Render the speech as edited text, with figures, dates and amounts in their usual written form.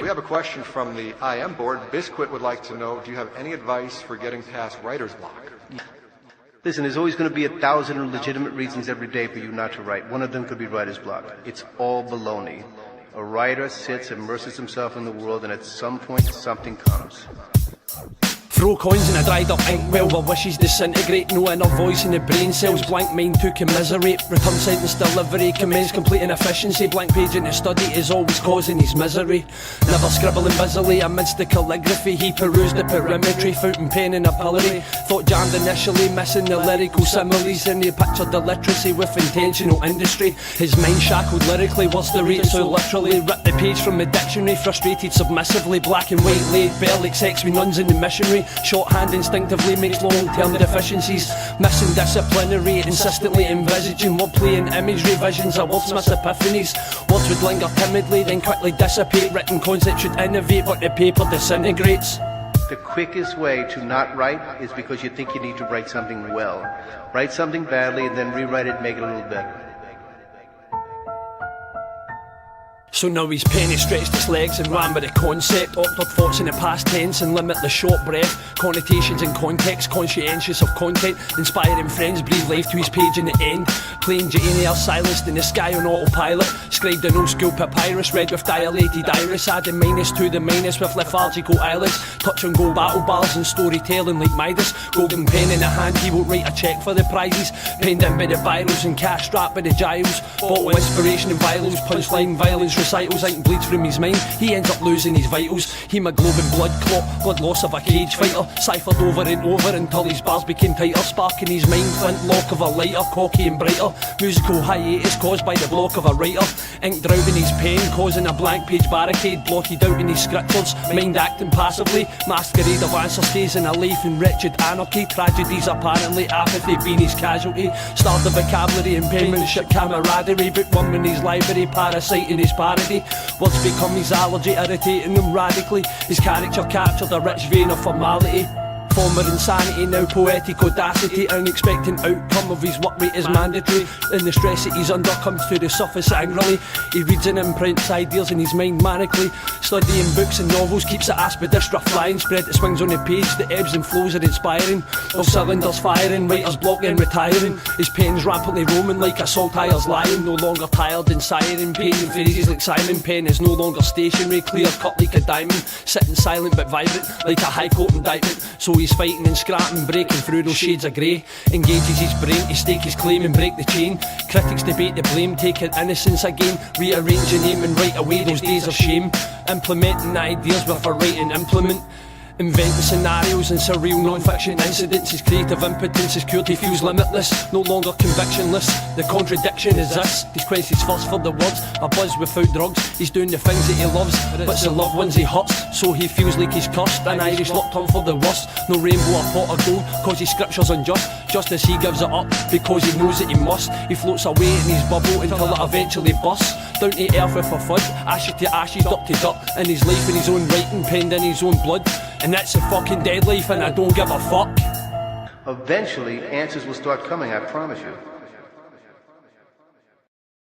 We have a question from the IM board. Biscuit would like to know, do you have any advice for getting past writer's block? Listen, there's always going to be 1,000 legitimate reasons every day for you not to write. One of them could be writer's block. It's all baloney. A writer sits, immerses himself in the world, and at some point something comes. Throw coins in a dried up inkwell, our wishes disintegrate. No inner voice in the brain cells, blank mind to commiserate. Return sentence delivery, commence complete inefficiency. Blank page in the study is always causing his misery. Never scribbling busily amidst the calligraphy. He perused the perimetry, fountain pen in a pillory. Thought jammed initially, missing the lyrical similes. And he pictured the literacy with intentional industry. His mind shackled lyrically, was the rate so literally. Ripped the page from the dictionary, frustrated submissively. Black and white laid bare like sex with nuns in the missionary. Shorthand instinctively makes long-term deficiencies. Missing disciplinary, insistently envisaging wordplay and imagery visions of wordsmiths' epiphanies. Words would linger timidly, then quickly dissipate. Written concepts should innovate, but the paper disintegrates. The quickest way to not write is because you think you need to write something well. Write something badly and then rewrite it, make it a little better. So now his pen has stretched its legs and ran with the concept. Awkward thoughts in the past tense and limit the short breath. Connotations and context, conscientious of content. Inspiring friends breathe life to his page in the end. Plain Jane Eyre silenced in the sky on autopilot. Scribed an old school papyrus, read with dilated iris. Adding minus to the minus with lethargical eyelids. Touch on gold battle bars and storytelling like Midas. Golden pen in the hand, he won't write a cheque for the prizes. Penned in by the biros and cash strapped by the gyros. Bottle inspiration and violence, punchline violence. Recitals, ink bleeds from his mind. He ends up losing his vitals. Hemoglobin blood clot, blood loss of a cage fighter. Ciphered over and over until his bars became tighter. Sparking his mind, flintlock of a lighter, cocky and brighter. Musical hiatus caused by the block of a writer. Ink drowning his pen, causing a blank page barricade. Blotted out in his scriptures, mind acting passively. Masquerade of answer stays in a life in wretched anarchy. Tragedies apparently, apathy being his casualty. Start the vocabulary and penmanship camaraderie. Bookworm in his library, parasite in his parody. Words become his allergy, irritating him radically. His character captured a rich vein of formality. Former insanity, now poetic audacity. Unexpected outcome of his work rate is mandatory. And the stress that he's under comes to the surface angrily. He reads and imprints ideas in his mind manically. Studying books and novels keeps the aspidistra flying. Spread that swings on the page, the ebbs and flows are inspiring. Of cylinders firing, writers blocking, retiring. His pen's rampantly roaming like a saltire's lion. No longer tired and siren, painting phrases like Simon. Pen is no longer stationary, clear cut like a diamond. Sitting silent but vibrant like a high court indictment. So he's fighting and scrapping, breaking through those shades of grey. Engages his brain to stake his claim and break the chain. Critics debate the blame, taking innocence again. Rearranging aim and write away those days of shame. Implementing ideas with a writing implement. Inventing scenarios and surreal non-fiction incidents. His creative impotence is cured, he feels limitless. No longer convictionless, the contradiction is this. He's quenched his thirst for the words, a buzz without drugs. He's doing the things that he loves, but it's the loved ones he hurts. So he feels like he's cursed, an Irish locked on for the worst. No rainbow or pot of gold, cause his scripture's unjust. Just as he gives it up, because he knows that he must. He floats away in his bubble until it eventually busts. Down to earth with a thud, ashes to ashes, dirt to dirt. In his life in his own writing, penned in his own blood. And that's a fucking dead life and I don't give a fuck. Eventually, answers will start coming, I promise you.